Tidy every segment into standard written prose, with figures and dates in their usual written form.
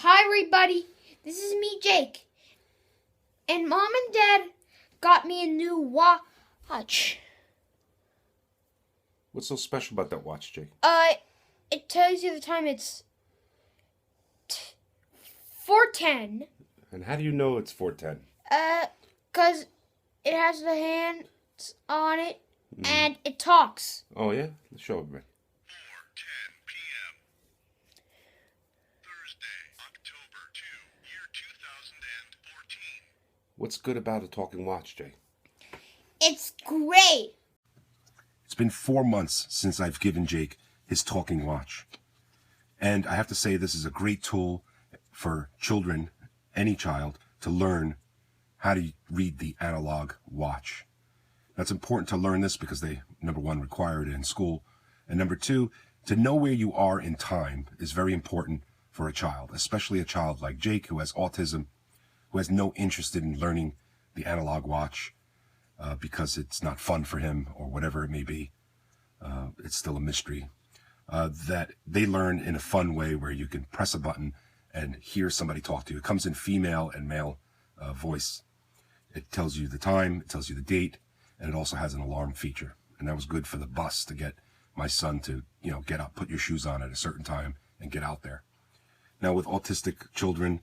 Hi everybody, this is me, Jake, and Mom and Dad got me a new watch. What's so special about that watch, Jake? It tells you the time. It's 4:10. And how do you know it's 4:10? 'Cause it has the hands on it and it talks. Oh yeah? Let's show it, man. 4:10 p.m. Thursday, October 2, year 2014. What's good about a talking watch, Jake? It's great. It's been 4 months since I've given Jake his talking watch. And I have to say this is a great tool for children, any child, to learn how to read the analog watch. That's important to learn this because they, number one, require it in school. And number two, to know where you are in time is very important for a child, especially a child like Jake who has autism, who has no interest in learning the analog watch because it's not fun for him or whatever it may be. It's still a mystery. That they learn in a fun way where you can press a button and hear somebody talk to you. It comes in female and male voice. It tells you the time, it tells you the date, and it also has an alarm feature. And that was good for the bus to get my son to, get up, put your shoes on at a certain time and get out there. Now with autistic children,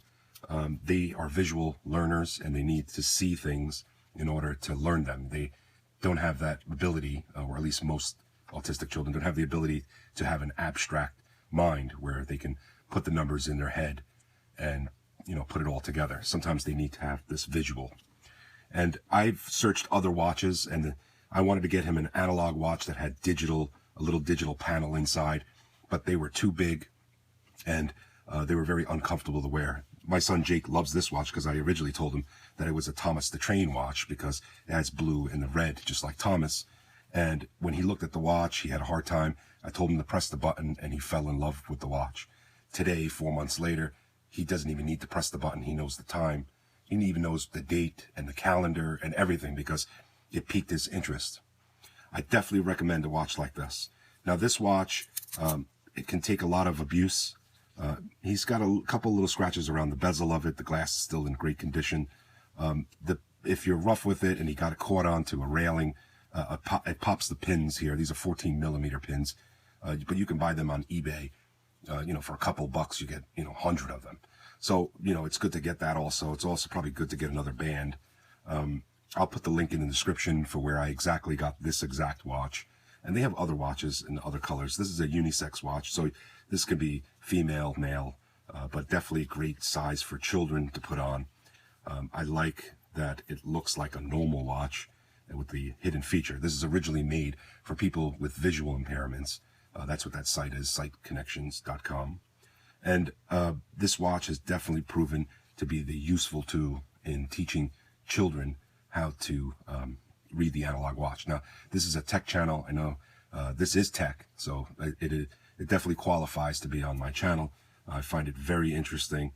they are visual learners and they need to see things in order to learn them. They don't have that ability, or at least most autistic children don't have the ability to have an abstract mind where they can put the numbers in their head and, put it all together. Sometimes they need to have this visual. And I've searched other watches and I wanted to get him an analog watch that had a little digital panel inside, but they were too big and they were very uncomfortable to wear. My son Jake loves this watch because I originally told him that it was a Thomas the Train watch because it has blue and the red, just like Thomas. And when he looked at the watch, he had a hard time. I told him to press the button and he fell in love with the watch. Today, 4 months later, he doesn't even need to press the button. He knows the time. He even knows the date and the calendar and everything because it piqued his interest. I definitely recommend a watch like this. Now this watch, it can take a lot of abuse. He's got a couple little scratches around the bezel of it. The glass is still in great condition. If you're rough with it and he got it caught onto a railing, it pops the pins here. These are 14 millimeter pins, but you can buy them on eBay. For a couple bucks, you get, 100 of them. So, it's good to get that also. It's also probably good to get another band. I'll put the link in the description for where I exactly got this exact watch. And they have other watches in other colors. This is a unisex watch, so this could be female, male, but definitely a great size for children to put on. I like that it looks like a normal watch with the hidden feature. This is originally made for people with visual impairments. That's what that site is, siteconnections.com. And this watch has definitely proven to be the useful tool in teaching children how to read the analog watch. Now, this is a tech channel. I know this is tech, so it definitely qualifies to be on my channel. I find it very interesting.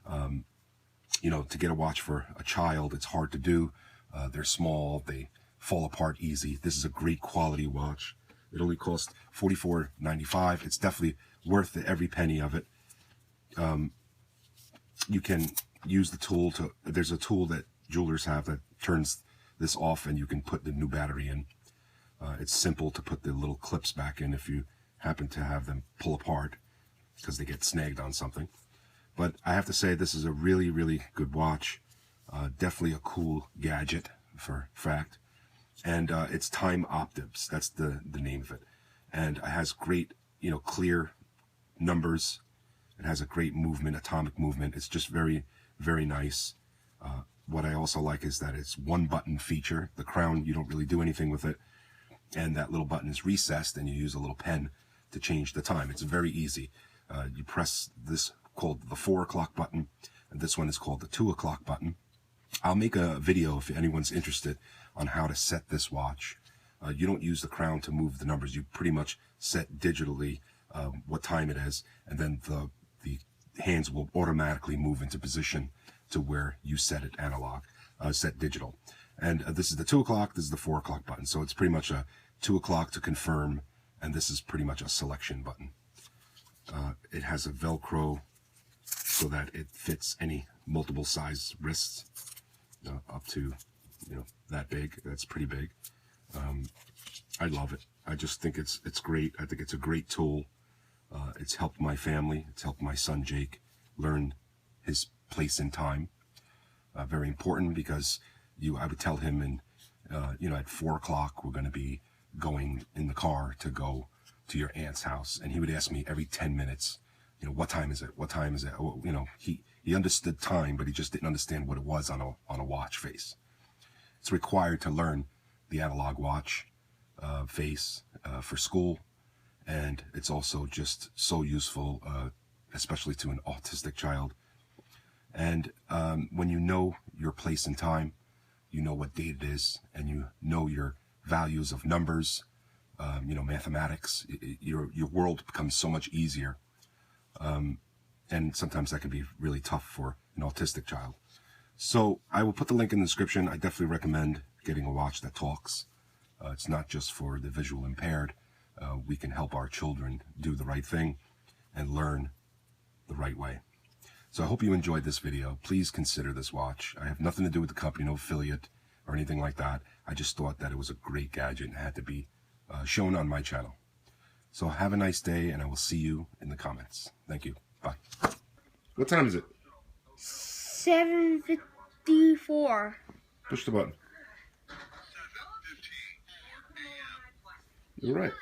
To get a watch for a child, it's hard to do. They're small, they fall apart easy. This is a great quality watch. It only costs $44.95. It's definitely worth every penny of it. You can use the tool there's a tool that jewelers have that turns this off and you can put the new battery in. It's simple to put the little clips back in if you happen to have them pull apart because they get snagged on something. But I have to say this is a really, really good watch. Definitely a cool gadget for fact. And it's Time Optics. That's the name of it. And it has great, clear numbers. It has a great movement, atomic movement. It's just very, very nice. What I also like is that it's one button feature. The crown, you don't really do anything with it. And that little button is recessed and you use a little pen to change the time. It's very easy. You press this called the 4 o'clock button. And this one is called the 2 o'clock button. I'll make a video if anyone's interested on how to set this watch. You don't use the crown to move the numbers. You pretty much set digitally what time it is, and then the hands will automatically move into position to where you set it analog, set digital. And this is the 2 o'clock, this is the 4 o'clock button. So it's pretty much a 2 o'clock to confirm, and this is pretty much a selection button. It has a Velcro so that it fits any multiple size wrists, up to, that big. That's pretty big. I love it. I just think it's great. I think it's a great tool. It's helped my family. It's helped my son Jake learn his place in time. Very important, because I would tell him, and at 4 o'clock we're going to be going in the car to go to your aunt's house, and he would ask me every 10 minutes, what time is it? What time is it? He understood time, but he just didn't understand what it was on a watch face. It's required to learn the analog watch face for school, and it's also just so useful, especially to an autistic child. And when you know your place in time, you know what date it is, and you know your values of numbers, mathematics, your world becomes so much easier. And sometimes that can be really tough for an autistic child. So I will put the link in the description. I definitely recommend getting a watch that talks. It's not just for the visual impaired. We can help our children do the right thing and learn the right way. So I hope you enjoyed this video. Please consider this watch. I have nothing to do with the company, no affiliate or anything like that. I just thought that it was a great gadget and had to be shown on my channel. So have a nice day, and I will see you in the comments. Thank you. Bye. What time is it? 7:54. Push the button. 7:54 a.m. You're right.